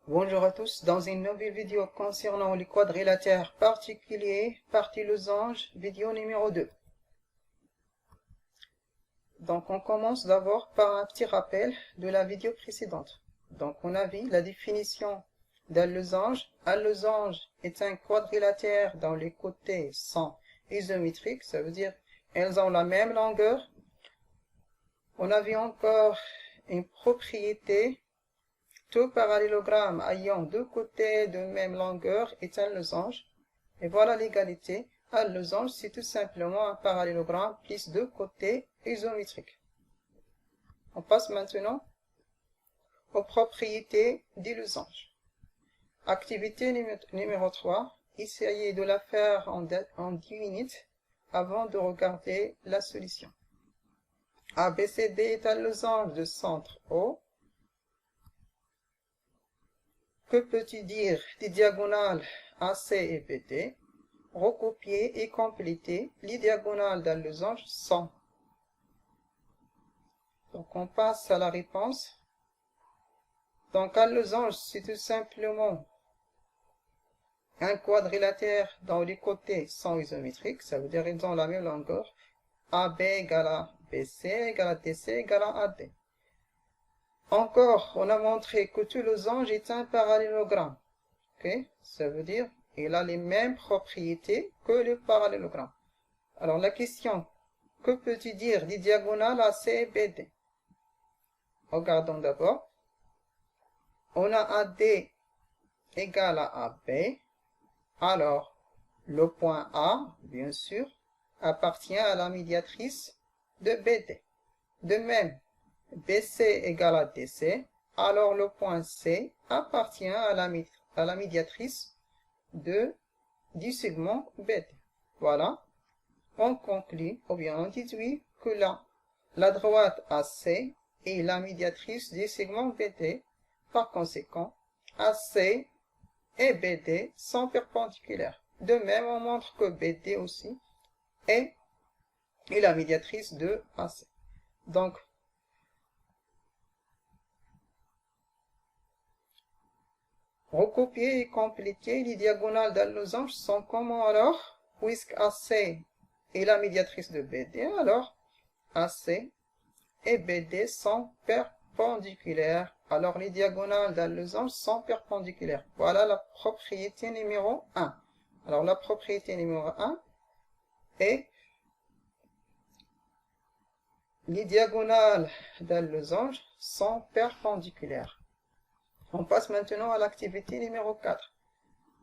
Bonjour à tous, dans une nouvelle vidéo concernant les quadrilatères particuliers, partie losange, vidéo numéro 2. Donc on commence d'abord par un petit rappel de la vidéo précédente. Donc on a vu la définition d'un losange. Un losange est un quadrilatère dont les côtés sont isométriques, ça veut dire elles ont la même longueur. On a vu encore une propriété. Tout parallélogramme ayant deux côtés de même longueur est un losange. Et voilà l'égalité. Un losange, c'est tout simplement un parallélogramme plus deux côtés isométriques. On passe maintenant aux propriétés du losange. Activité numéro 3. Essayez de la faire en 10 minutes avant de regarder la solution. ABCD est un losange de centre O. Que peux-tu dire des diagonales AC et BD? Recopier et compléter les diagonales d'un losange sont. Donc on passe à la réponse. Donc un losange, c'est tout simplement un quadrilatère dont les côtés sont isométriques, ça veut dire qu'ils ont la même longueur. AB égale à BC égale à DC égale à AD. Encore, on a montré que tout losange est un parallélogramme. Okay? Ça veut dire qu'il a les mêmes propriétés que le parallélogramme. Alors la question, que peux-tu dire des diagonales AC et BD? Regardons d'abord. On a AD égale à AB. Alors, le point A, bien sûr, appartient à la médiatrice de BD. De même, BC égale à DC. Alors, le point C appartient à la médiatrice du segment BD. Voilà. On conclut, ou bien on déduit que la droite AC est la médiatrice du segment BD. Par conséquent, AC et BD sont perpendiculaires. De même, on montre que BD aussi est la médiatrice de AC. Donc, recopier et compléter les diagonales d'un losange sont comment alors? Puisque AC est la médiatrice de BD, alors AC et BD sont perpendiculaires. Alors les diagonales d'un losange sont perpendiculaires. Voilà la propriété numéro 1. Alors la propriété numéro 1 est les diagonales d'un losange sont perpendiculaires. On passe maintenant à l'activité numéro 4.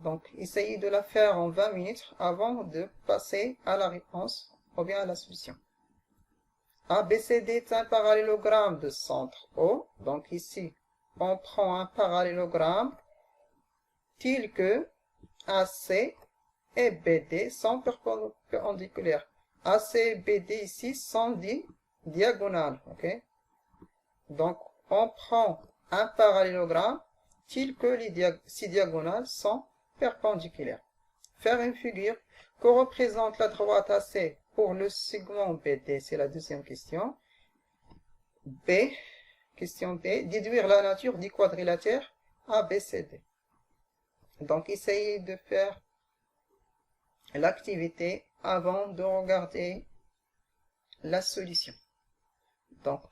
Donc, essayez de la faire en 20 minutes avant de passer à la réponse ou bien à la solution. ABCD est un parallélogramme de centre O. Donc ici, on prend un parallélogramme tel que AC et BD sont perpendiculaires. AC et BD ici sont des diagonales. Okay? Donc, on prend un parallélogramme tel que ces diagonales sont perpendiculaires. Faire une figure que représente la droite AC pour le segment BD, c'est la deuxième question. Question B, déduire la nature du quadrilatère ABCD. Donc, essayez de faire l'activité avant de regarder la solution. Donc,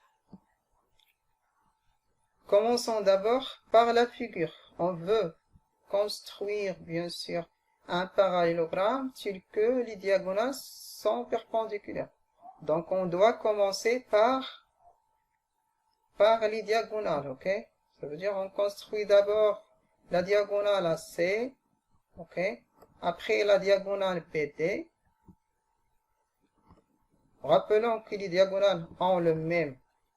commençons d'abord par la figure. On veut construire, bien sûr, un parallélogramme tel que les diagonales sont perpendiculaires. Donc, on doit commencer par les diagonales, ok? Ça veut dire on construit d'abord la diagonale AC, ok? Après la diagonale BD. Rappelons que les diagonales ont le même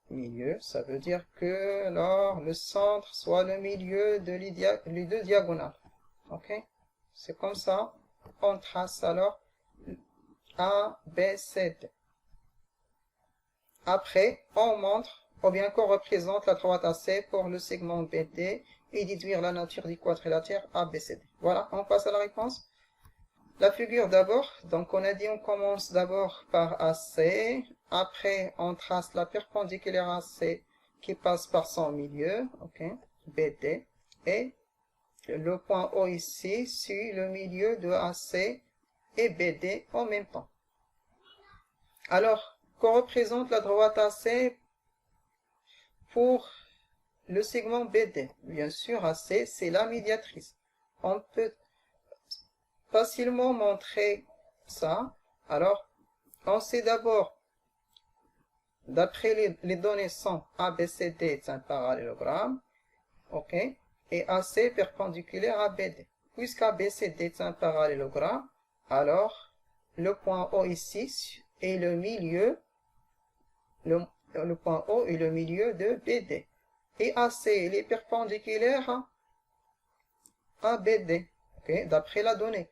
milieu, ça veut dire que alors, le centre soit le milieu de les deux diagonales. Ok? C'est comme ça. On trace alors A, B, C, D. Après, on montre, ou bien qu'on représente la droite AC pour le segment BD et déduire la nature du quadrilatère ABCD. Voilà, on passe à la réponse. La figure d'abord, donc on a dit on commence d'abord par AC, après on trace la perpendiculaire AC qui passe par son milieu, ok, BD, et le point O ici suit le milieu de AC et BD en même temps. Alors, qu'on représente la droite AC pour le segment BD? Bien sûr, AC, c'est la médiatrice. On peut facilement montrer ça. Alors, on sait d'abord, d'après les données sont ABCD est un parallélogramme, ok, et AC perpendiculaire à BD. Puisqu'ABCD est un parallélogramme, alors le point O ici est le milieu, le point O est le milieu de BD. Et AC il est perpendiculaire à BD, ok, d'après la donnée.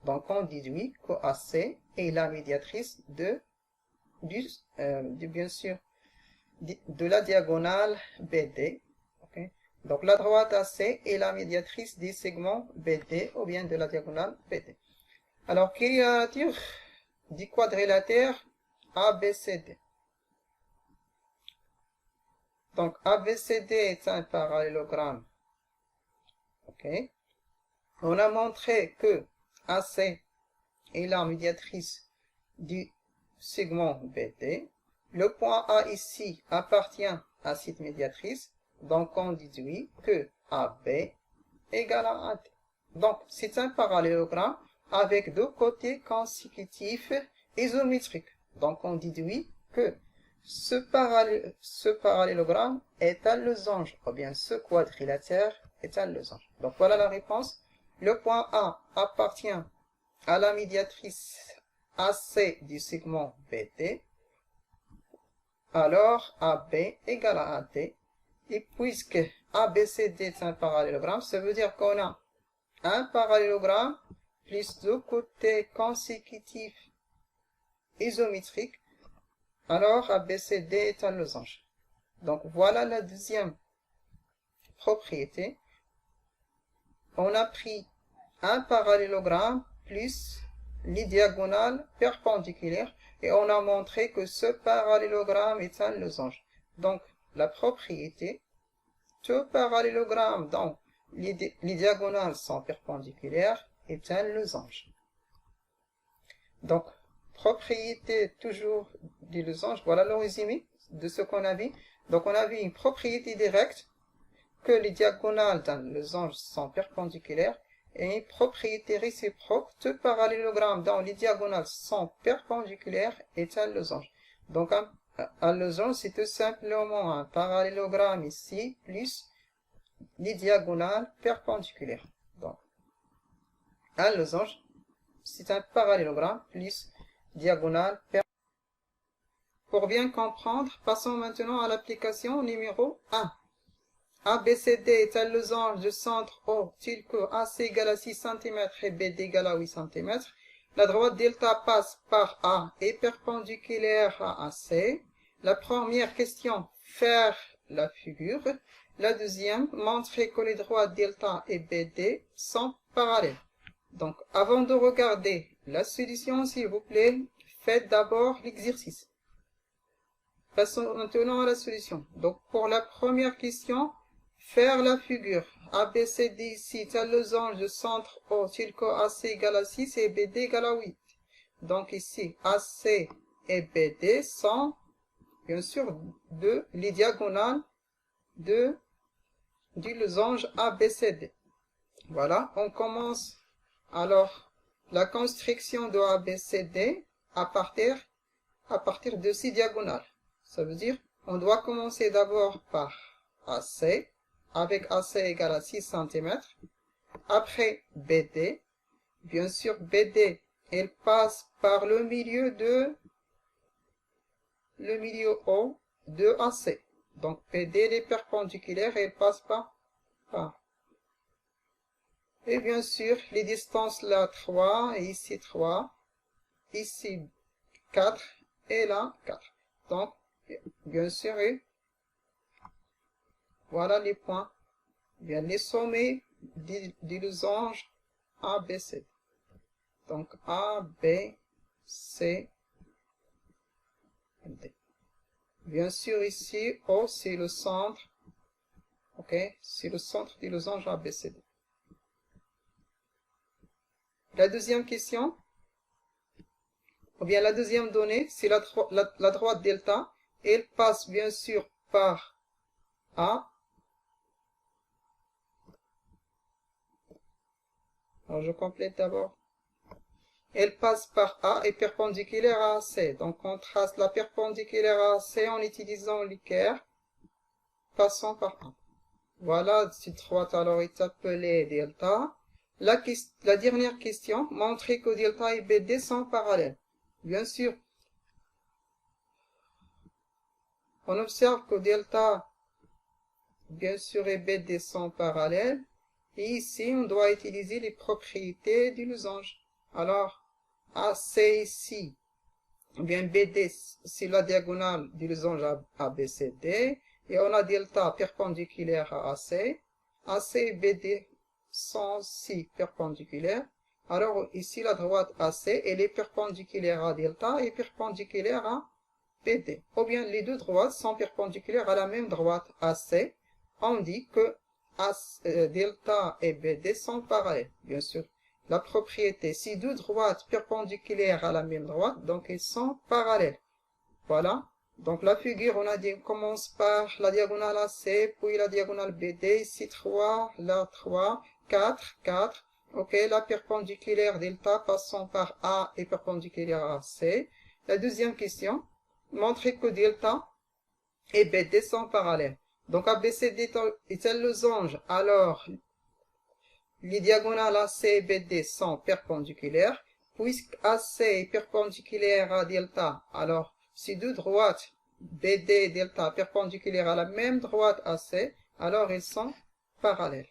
Donc on déduit que AC est la médiatrice bien sûr, de la diagonale BD. Okay. Donc la droite AC est la médiatrice des segments BD ou bien de la diagonale BD. Alors quelle est la nature du quadrilatère ABCD? Donc ABCD est un parallélogramme. Okay. On a montré que AC est la médiatrice du segment BD. Le point A ici appartient à cette médiatrice, donc on déduit que AB égale à AD. Donc c'est un parallélogramme avec deux côtés consécutifs isométriques. Donc on déduit que ce parallélogramme est un losange, ou bien ce quadrilatère est un losange. Donc voilà la réponse. Le point A appartient à la médiatrice AC du segment BD, alors AB égale à AD, et puisque ABCD est un parallélogramme, ça veut dire qu'on a un parallélogramme plus deux côtés consécutifs isométriques, alors ABCD est un losange. Donc voilà la deuxième propriété. On a pris un parallélogramme plus les diagonales perpendiculaires et on a montré que ce parallélogramme est un losange. Donc la propriété, tout parallélogramme dont les diagonales sont perpendiculaires est un losange. Donc propriété toujours du losange, voilà le résumé de ce qu'on a vu. Donc on a vu une propriété directe que les diagonales d'un losange sont perpendiculaires et une propriété réciproque, tout parallélogramme dont les diagonales sont perpendiculaires est un losange. Donc un losange c'est tout simplement un parallélogramme ici plus les diagonales perpendiculaires. Donc un losange c'est un parallélogramme plus diagonale perpendiculaire. Pour bien comprendre, passons maintenant à l'application numéro 1. ABCD est un losange de centre O tel que AC égale à 6 cm et BD égale à 8 cm. La droite delta passe par A et perpendiculaire à AC. La première question, faire la figure. La deuxième, montrer que les droites delta et BD sont parallèles. Donc, avant de regarder la solution, s'il vous plaît, faites d'abord l'exercice. Passons maintenant à la solution. Donc, pour la première question, faire la figure. ABCD ici est un losange de centre O tel que AC égale à 6 et BD égale à 8. Donc ici, AC et BD sont, bien sûr, les diagonales du losange ABCD. Voilà, on commence alors la construction de ABCD à partir de ces diagonales. Ça veut dire, on doit commencer d'abord par AC, avec AC égale à 6 cm. Après BD, bien sûr BD, elle passe par le milieu O de AC. Donc BD est perpendiculaire et elle passe par. Et bien sûr, les distances là 3, et ici 3, ici 4, et là 4. Donc, bien sûr, voilà les points, bien les sommets des losanges ABC. Donc A, B, C, D. Bien sûr, ici, O, c'est le centre. Ok, c'est le centre du losange ABCD. La deuxième question, ou bien la deuxième donnée, c'est la droite delta. Elle passe bien sûr par A. Alors je complète d'abord. Elle passe par A et perpendiculaire à AC. Donc on trace la perpendiculaire à AC en utilisant l'équerre, passant par A. Voilà, cette droite alors est appelée delta. La dernière question, montrer que delta et BD sont parallèles. Bien sûr, on observe que delta, bien sûr, et BD sont parallèles. Et ici, on doit utiliser les propriétés du losange. Alors, AC ici, ou bien BD, c'est la diagonale du losange ABCD. Et on a delta perpendiculaire à AC. AC et BD sont aussi perpendiculaires. Alors ici, la droite AC, elle est perpendiculaire à delta et perpendiculaire à BD. Ou bien les deux droites sont perpendiculaires à la même droite AC. On dit que delta et BD sont parallèles. Bien sûr, la propriété, si deux droites perpendiculaires à la même droite, donc elles sont parallèles. Voilà. Donc la figure, on a dit, on commence par la diagonale AC, puis la diagonale BD, ici 3, là 3, 4, 4. Ok, la perpendiculaire delta passant par A et perpendiculaire à C. La deuxième question, montrer que delta et BD sont parallèles. Donc ABCD est un losange, alors les diagonales AC et BD sont perpendiculaires. Puisque AC est perpendiculaire à delta, alors si deux droites BD et delta perpendiculaires à la même droite AC, alors elles sont parallèles.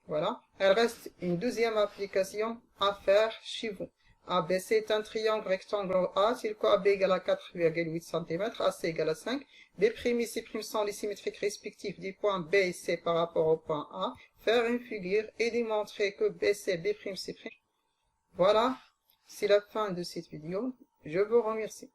Voilà. Il reste une deuxième application à faire chez vous. ABC est un triangle rectangle A, si le coût AB égale à 4,8 cm, AC égale à 5. B' et C' sont les symétriques respectifs des points B et C par rapport au point A. Faire une figure et démontrer que BC, B', C'. Voilà, c'est la fin de cette vidéo. Je vous remercie.